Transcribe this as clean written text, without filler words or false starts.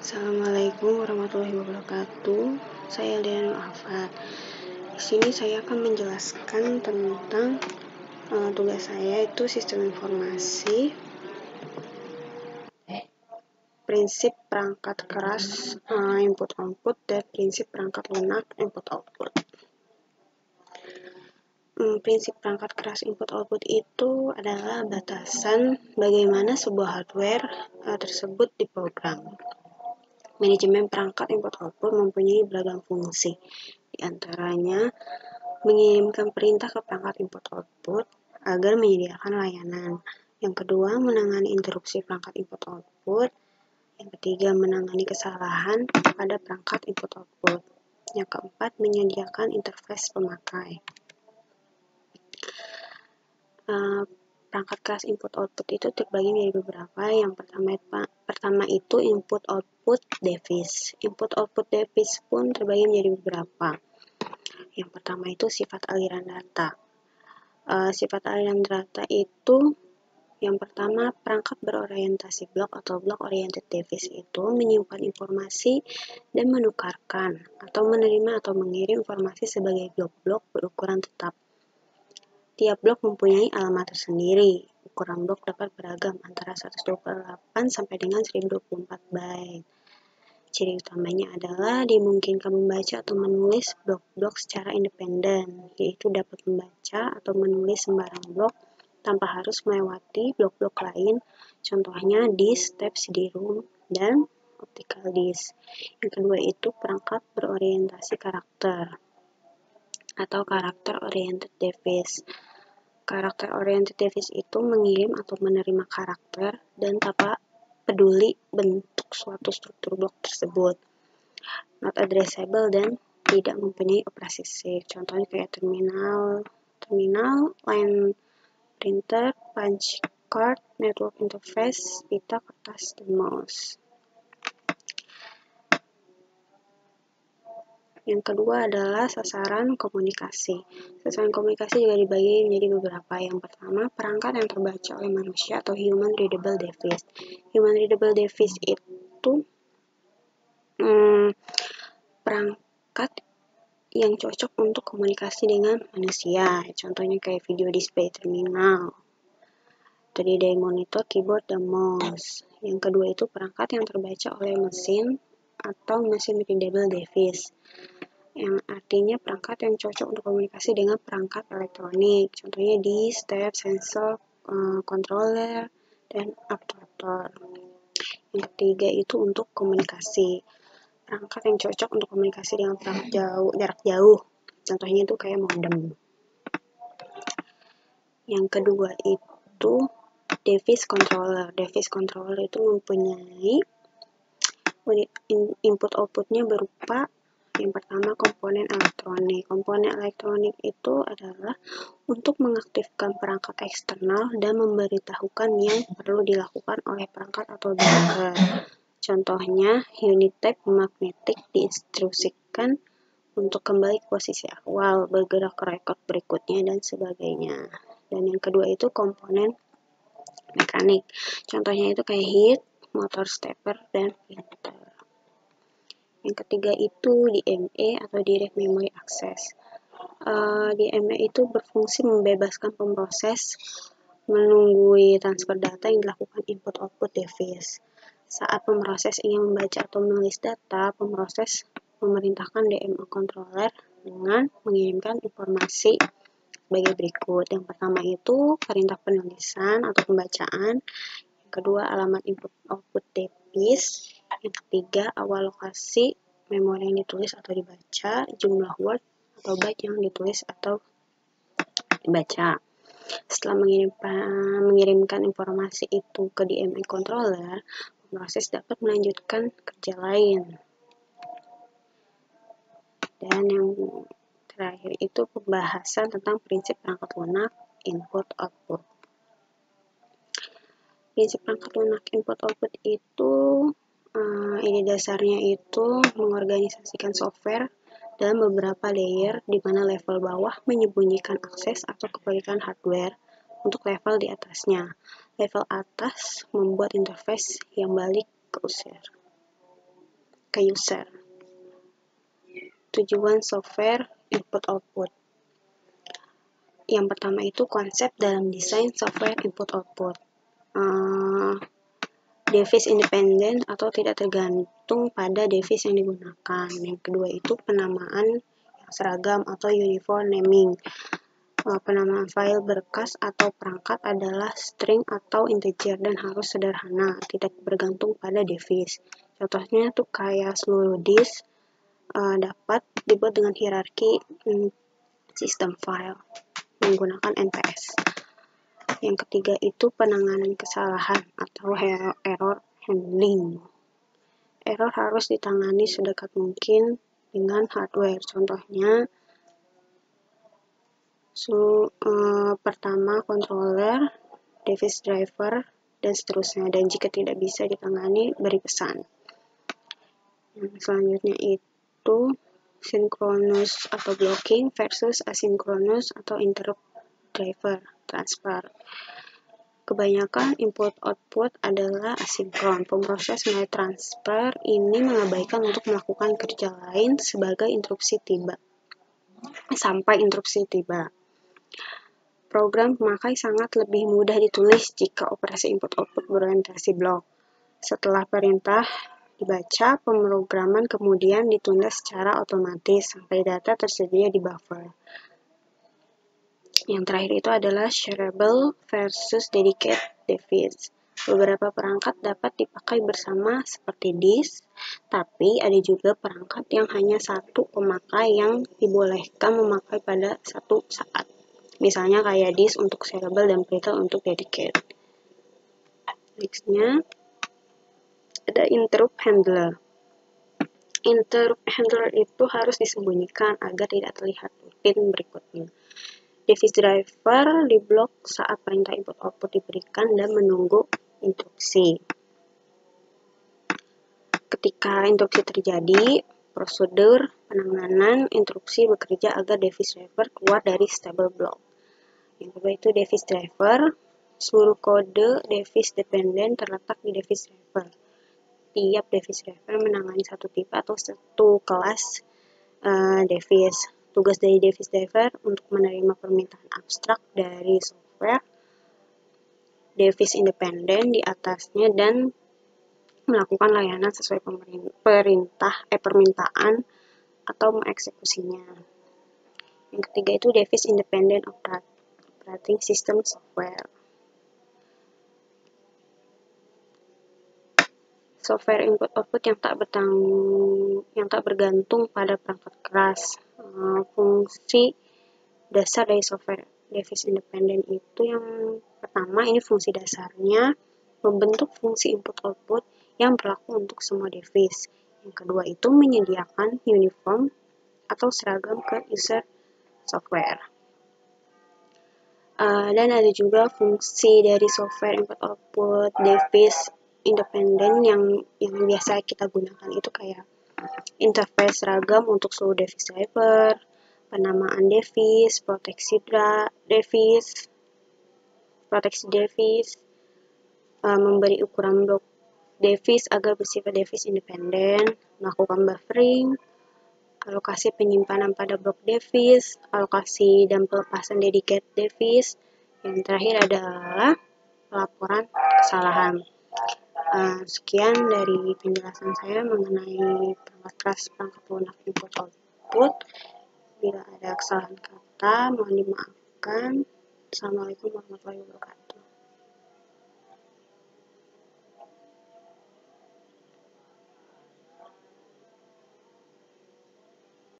Assalamualaikum warahmatullahi wabarakatuh. Saya Lianul Afat. Di sini saya akan menjelaskan tentang tugas saya itu sistem informasi, prinsip perangkat keras input-output, dan prinsip perangkat lunak input-output. Prinsip perangkat keras input-output itu adalah batasan bagaimana sebuah hardware tersebut diprogram. Manajemen perangkat input-output mempunyai beragam fungsi, di antaranya mengirimkan perintah ke perangkat input-output agar menyediakan layanan. Yang kedua, menangani interupsi perangkat input-output. Yang ketiga, menangani kesalahan pada perangkat input-output. Yang keempat, menyediakan interface pemakai. Perangkat keras input-output itu terbagi menjadi beberapa. Yang pertama itu input-output device. Input-output device pun terbagi menjadi beberapa. Yang pertama itu sifat aliran data. Sifat aliran data itu yang pertama, perangkat berorientasi blok atau block oriented device itu menyimpan informasi dan menukarkan atau menerima atau mengirim informasi sebagai blok-blok berukuran tetap. Tiap blok mempunyai alamat tersendiri. Ukuran blok dapat beragam antara 128 sampai dengan 1024 byte. Ciri utamanya adalah dimungkinkan membaca atau menulis blok-blok secara independen, yaitu dapat membaca atau menulis sembarang blok tanpa harus melewati blok-blok lain, contohnya disk, tape, CD-ROM, dan optical disk. Yang kedua itu perangkat berorientasi karakter atau karakter oriented device. Karakter oriented device itu mengirim atau menerima karakter dan tanpa peduli bentuk suatu struktur blok tersebut. Not addressable dan tidak mempunyai operasi safe. Contohnya kayak terminal, line printer, punch card, network interface, pita, kertas, dan mouse. Yang kedua adalah sasaran komunikasi. Sasaran komunikasi juga dibagi menjadi beberapa. Yang pertama, perangkat yang terbaca oleh manusia atau human readable device. Human readable device itu perangkat yang cocok untuk komunikasi dengan manusia. Contohnya kayak video display terminal, 3D monitor, keyboard, dan mouse. Yang kedua itu perangkat yang terbaca oleh mesin atau mesin readable device, yang artinya perangkat yang cocok untuk komunikasi dengan perangkat elektronik, contohnya disk, tape, sensor, controller, dan actuator. Yang ketiga itu untuk komunikasi, perangkat yang cocok untuk komunikasi dengan perangkat jarak jauh, contohnya itu kayak modem. Yang kedua itu device controller. Device controller itu mempunyai input-outputnya berupa yang pertama komponen elektronik. Komponen elektronik itu adalah untuk mengaktifkan perangkat eksternal dan memberitahukan yang perlu dilakukan oleh perangkat atau driver. Contohnya, unit tape magnetik diinstruksikan untuk kembali ke posisi awal, bergerak ke record berikutnya, dan sebagainya. Dan yang kedua itu komponen mekanik. Contohnya itu kayak heat, motor stepper, dan printer. Yang ketiga itu DMA atau Direct Memory Access. DMA itu berfungsi membebaskan pemroses menunggui transfer data yang dilakukan input-output device. Saat pemroses ingin membaca atau menulis data, pemroses memerintahkan DMA controller dengan mengirimkan informasi sebagai berikut. Yang pertama itu perintah penulisan atau pembacaan. Yang kedua alamat input-output device. Yang ketiga, awal lokasi memori yang ditulis atau dibaca, jumlah word atau byte yang ditulis atau dibaca. Setelah mengirimkan informasi itu ke DMA controller, proses dapat melanjutkan kerja lain. Dan yang terakhir itu pembahasan tentang prinsip perangkat lunak input-output. Prinsip perangkat lunak input-output itu ide dasarnya itu mengorganisasikan software dalam beberapa layer, di mana level bawah menyembunyikan akses atau kepemilikan hardware untuk level di atasnya. Level atas membuat interface yang balik ke user. ke user. Tujuan software input-output. Yang pertama itu konsep dalam desain software input-output. Device independen atau tidak tergantung pada device yang digunakan. Yang kedua itu penamaan yang seragam atau uniform naming. Penamaan file berkas atau perangkat adalah string atau integer dan harus sederhana, tidak bergantung pada device. Contohnya tuh kayak seluruh disk dapat dibuat dengan hierarki sistem file menggunakan NPS. Yang ketiga itu penanganan kesalahan atau error handling. Error harus ditangani sedekat mungkin dengan hardware. Contohnya pertama controller, device driver, dan seterusnya. Dan jika tidak bisa ditangani, beri pesan. Yang selanjutnya itu synchronous atau blocking versus asynchronous atau interrupt driver transfer. Kebanyakan input-output adalah asinkron. Pemroses mulai transfer ini mengabaikan untuk melakukan kerja lain sampai interupsi tiba. Program pemakai sangat lebih mudah ditulis jika operasi input-output berorientasi blok. Setelah perintah dibaca, pemrograman kemudian ditunda secara otomatis sampai data tersedia di buffer. Yang terakhir itu adalah shareable versus dedicated device. Beberapa perangkat dapat dipakai bersama seperti disk, tapi ada juga perangkat yang hanya satu pemakai yang dibolehkan memakai pada satu saat. Misalnya kayak disk untuk shareable dan printer untuk dedicated. Nextnya ada interrupt handler. Interrupt handler itu harus disembunyikan agar tidak terlihat rutin berikutnya. Device driver diblok saat perintah input-output diberikan dan menunggu instruksi. Ketika instruksi terjadi, prosedur penanganan instruksi bekerja agar device driver keluar dari stable block. Yang kedua itu device driver. Seluruh kode device dependen terletak di device driver. Tiap device driver menangani satu tipe atau satu kelas device. Tugas dari device driver untuk menerima permintaan abstrak dari software device independen di atasnya dan melakukan layanan sesuai permintaan atau mengeksekusinya. Yang ketiga itu device independent operating system software. Software input-output yang tak bergantung pada perangkat keras. Fungsi dasar dari software device independent itu yang pertama, ini fungsi dasarnya membentuk fungsi input-output yang berlaku untuk semua device. Yang kedua itu menyediakan uniform atau seragam ke user software. Dan ada juga fungsi dari software input-output device independen yang biasa kita gunakan itu kayak interface seragam untuk seluruh device driver, penamaan device, proteksi device, memberi ukuran blok device agar bersifat device independen, melakukan buffering, alokasi penyimpanan pada blok device, alokasi dan pelepasan dedicated device. Yang terakhir adalah pelaporan kesalahan. Sekian dari penjelasan saya mengenai perangkat keras perangkat lunak input-output. Bila ada kesalahan kata, mohon dimaafkan. Assalamualaikum warahmatullahi wabarakatuh.